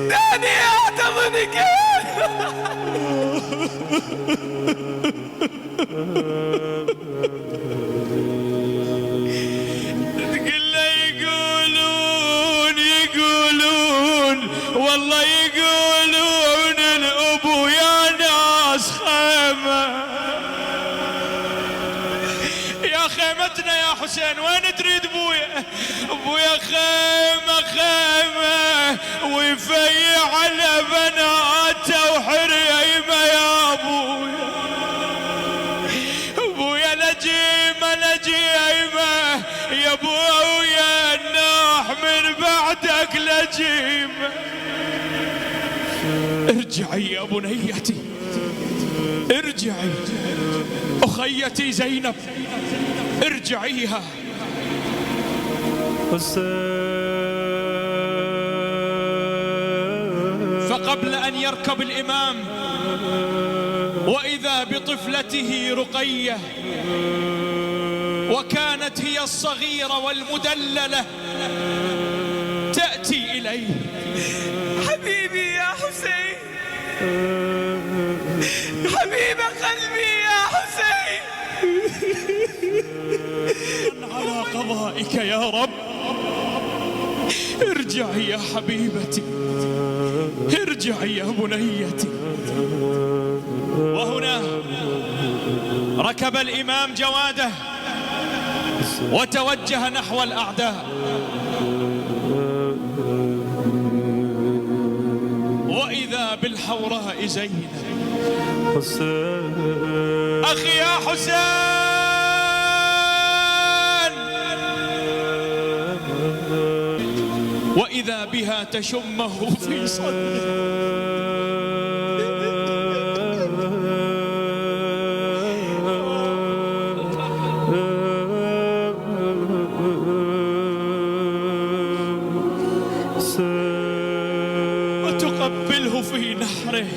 دعني اعتضنك. كله يقولون والله يقولون الابو يا ناس خيمه. يا خيمتنا يا حسين وين تريد ابويا؟ ابويا خيمه خيمه ويفيع على بناته وحريمه يا ابويا. ابويا لجيمه لجيمه يا ابويا الناح من بعدك لجيمه. ارجعي يا بنيتي ارجعي اخيتي زينب ارجعيها. فقبل أن يركب الإمام وإذا بطفلته رقية وكانت هي الصغيرة والمدللة تأتي إليه. حبيبي يا حسين حبيب قلبي يا حسين على قضائك يا رب. ارجعي يا حبيبتي ارجعي يا بنيتي. وهنا ركب الإمام جواده وتوجه نحو الأعداء. وإذا بالحوراء زينب أخي يا حسين وإذا بها تشمه في صدره. وتقبله في نحره.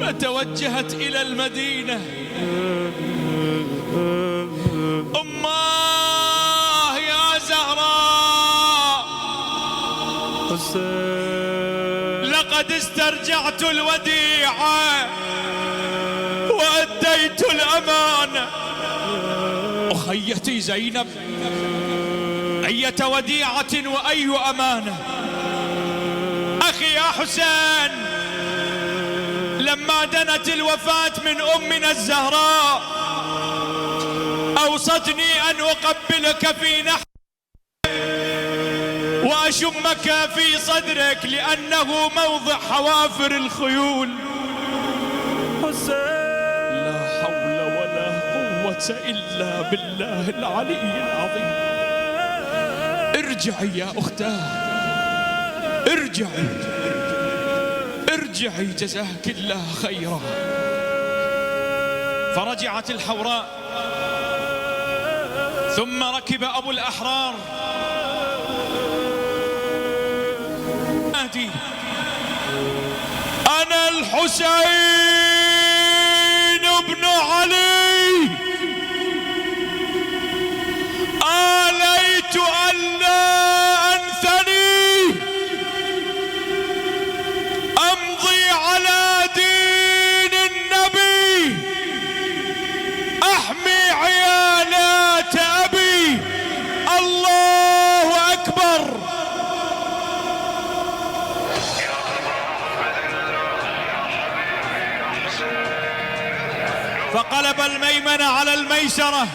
فتوجهت إلى المدينة. أماه يا زهراء لقد استرجعت الوديعة وأديت الأمانة. أخيتي زينب أية وديعة وأي أمانة؟ أخي يا حسين لما دنت الوفاة من أمنا الزهراء أوصتني أن أقبلك في نحرك وأشمك في صدرك لأنه موضع حوافر الخيول. لا حول ولا قوة إلا بالله العلي العظيم. ارجعي يا أختاه ارجعي ارجعي جزاك الله خيرا. فرجعت الحوراء ثم ركب أبو الأحرار نادي أنا الحسين بن علي آليت ألا أنثني أمضي على دين النبي أحمي عيالات أبي. الله أكبر. فقلب الميمنة على الميسرة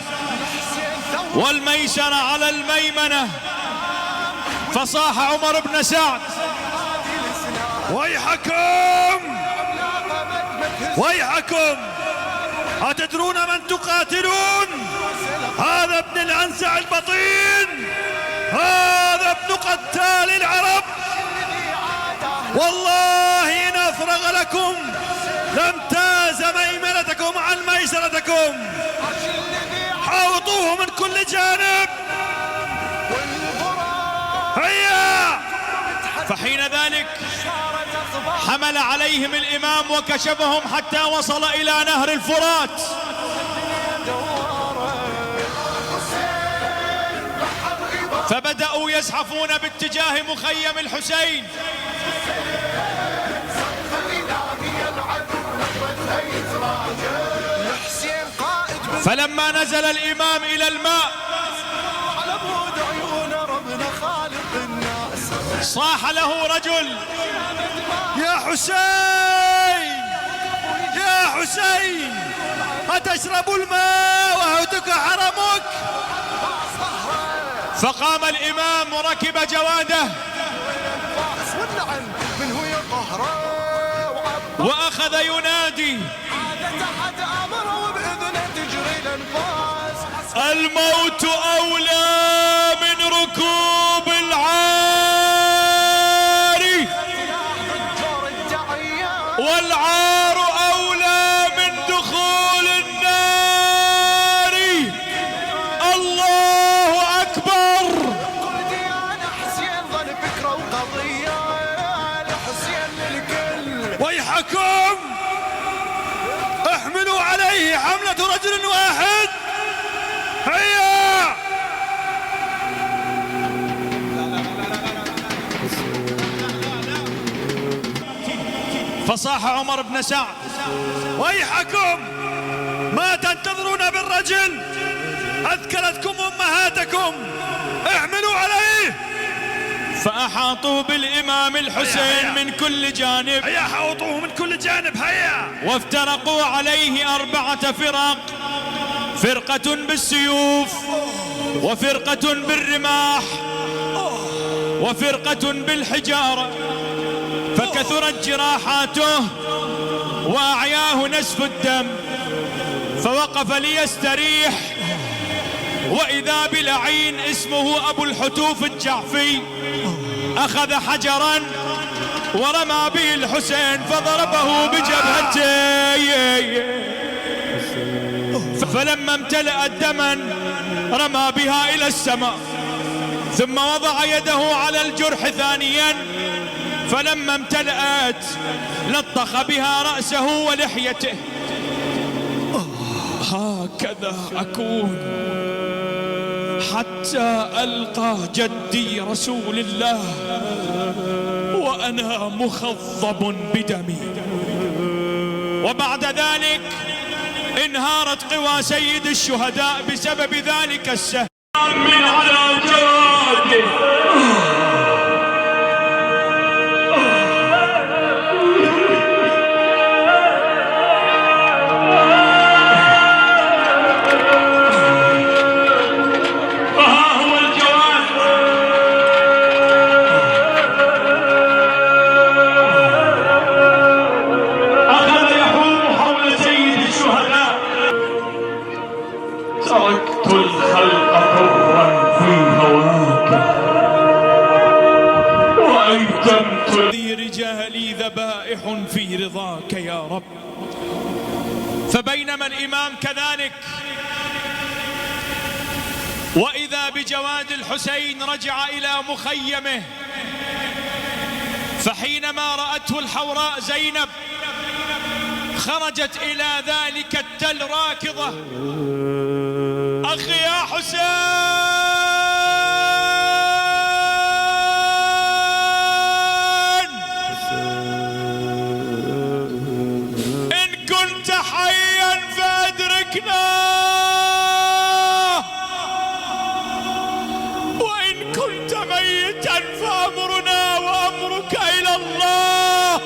والميسرة على الميمنة. فصاح عمر بن سعد ويحكم ويحكم أتدرون من تقاتلون؟ هذا ابن الأنسع البطين هذا ابن قتال العرب. والله إن أفرغ لكم لامتاز ميمنتكم عن ميسرتكم. حاوطوه من كل جانب. هيا. فحين ذلك حمل عليهم الإمام وكشفهم حتى وصل إلى نهر الفرات. فبدأوا يزحفون باتجاه مخيم الحسين. فلما نزل الإمام إلى الماء صاح له رجل: يا حسين يا حسين، أتشرب الماء وهدك حرمك؟ فقام الإمام وركب جواده وأخذ ينادي: الموت أولى من ركوب العار، والعار أولى من دخول النار. الله أكبر. ويحكم احملوا عليه حملة رجل واحد. هيا. فصاح عمر بن سعد: ويحكم، ما تنتظرون بالرجل؟ أذكرتكم أمهاتكم، احملوا عليه. فأحاطوا بالإمام الحسين من كل جانب. هيا حوطوه من كل جانب. هيا. وافترقوا عليه 4 فرق: فرقة بالسيوف، وفرقة بالرماح، وفرقة بالحجارة. فكثرت جراحاته وأعياه نسف الدم، فوقف ليستريح، وإذا بلعين اسمه أبو الحتوف الجعفي أخذ حجرا ورمى به الحسين فضربه بجبهته، فلما امتلأت دما رمى بها إلى السماء، ثم وضع يده على الجرح ثانيا، فلما امتلأت لطخ بها رأسه ولحيته. هكذا أكون حتى ألقى جدي رسول الله وأنا مخضب بدمي. وبعد ذلك انهارت قوى سيد الشهداء بسبب ذلك السهم من على جواده. تركت الخلق حرا في هواك وأيتمت رجالي ذبائح في رضاك يا رب. فبينما الإمام كذلك وإذا بجواد الحسين رجع إلى مخيمه، فحينما رأته الحوراء زينب خرجت إلى ذلك التل راكضة: أخي يا حسين، إن كنت حيا فأدركنا، وإن كنت ميتا فأمرنا وأمرك إلى الله.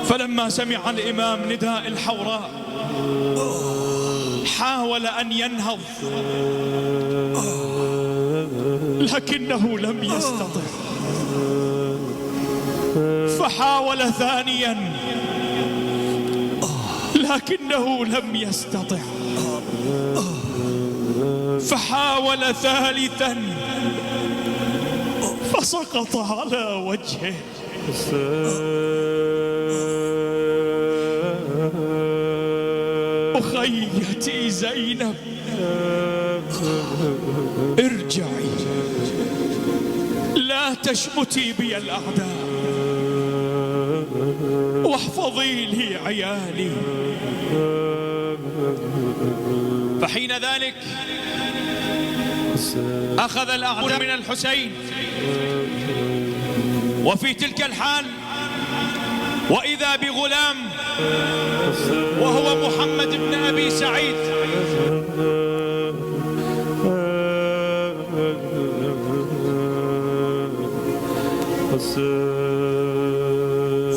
فلما سمع الإمام نداء الحوراء حاول أن ينهض لكنه لم يستطع، فحاول ثانيا لكنه لم يستطع، فحاول ثالثا فسقط على وجهه. أخيتي زينب، ارجعي، لا تشمتي بي الأعداء واحفظي لي عيالي. فحين ذلك أخذ الأعداء من الحسين، وفي تلك الحال وإذا بغلام وهو محمد بن أبي سعيد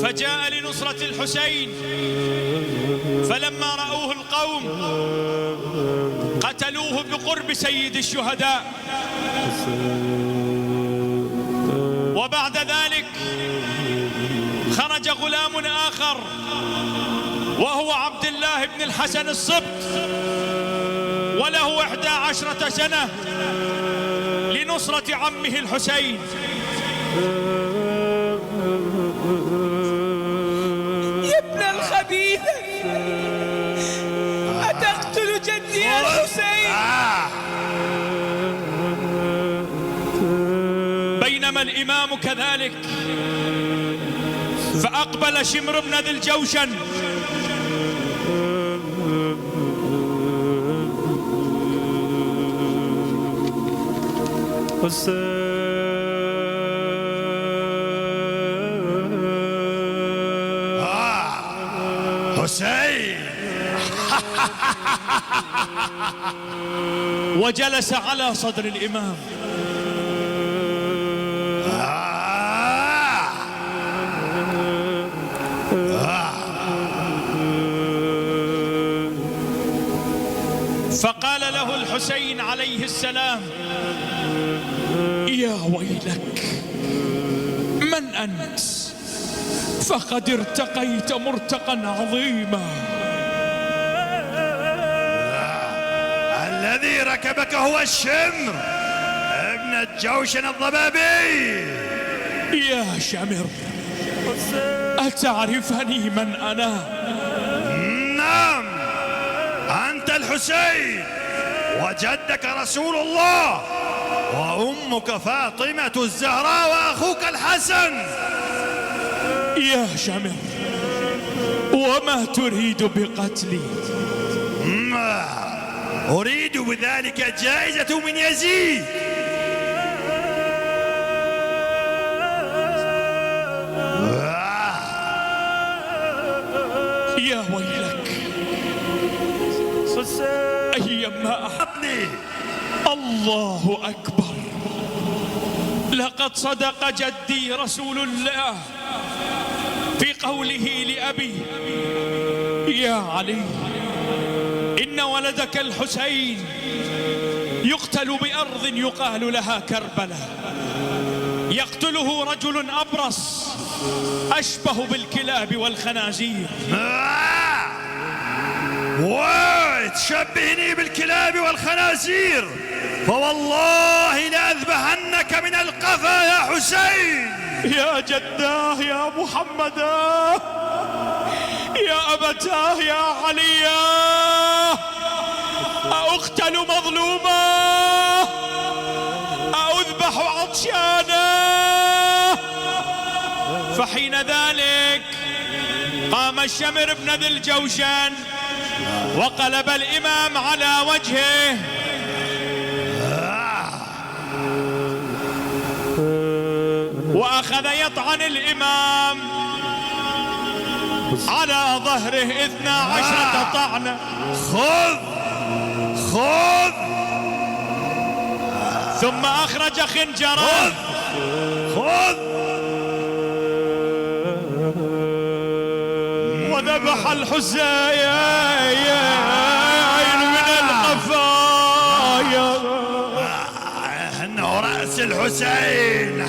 فجاء لنصرة الحسين، فلما رأوه القوم قتلوه بقرب سيد الشهداء. وبعد ذلك خرج غلام آخر وهو عبد الله بن الحسن الصبت، وله 11 سنة، لنصرة عمه الحسين. يا ابن الخبيثة، أتقتل جدي الحسين؟ بينما الإمام كذلك، فأقبل شمر بن ذي الجوشن حسين وجلس على صدر الإمام. فقال له الحسين عليه السلام: يا ويلك، من أنت؟ فقد ارتقيت مرتقا عظيما. الذي ركبك هو الشمر ابن الجوشن الضبابي. يا شمر، أتعرفني من أنا؟ نعم، أنت الحسين، وجدك رسول الله، وأمك فاطمة الزهراء، وأخوك الحسن. يا شمر، وما تريد بقتلي؟ أريد بذلك جائزة من يزيد. يا ويلك، أيما أحبني. الله أكبر، لقد صدق جدي رسول الله في قوله لأبي: يا علي، إن ولدك الحسين يقتل بأرض يقال لها كربلاء، يقتله رجل أبرص أشبه بالكلاب والخنازير. وتشبهني بالكلاب والخنازير، فوالله لأذبحنك من القفا يا حسين. يا جداه يا محمدا، يا أبتاه يا عليا، أقتل مظلوما، أذبح عطشانا. فحين ذلك قام الشمر بن ذي الجوشن وقلب الإمام على وجهه، وأخذ يطعن الإمام على ظهره 12 طعنة. خذ ثم أخرج خنجره، خذ وذبح الحسين من القفايا. إنه رأس الحسين.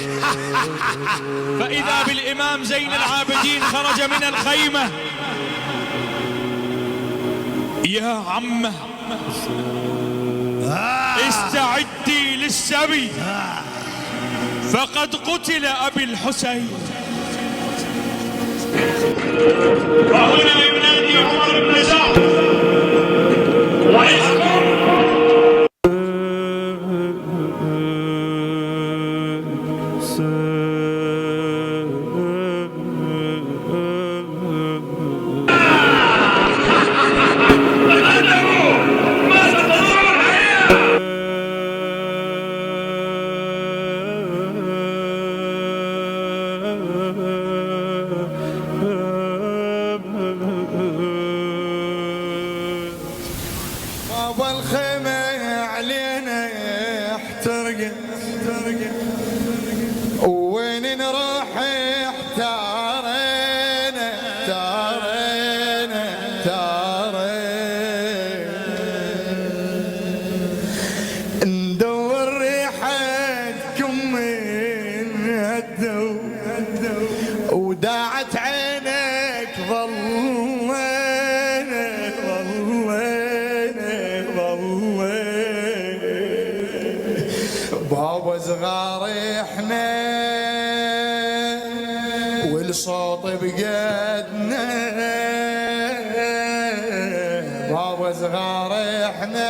فإذا بالإمام زين العابدين خرج من الخيمة. يا عمه، استعدي للسبي، فقد قتل أبي الحسين. وهنا ينادي عمر بن سعد ويحكم سلام بابا صغار احنا والصوت بقدنا، بابا صغار احنا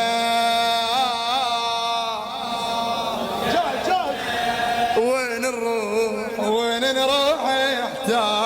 وين نروح يحتاج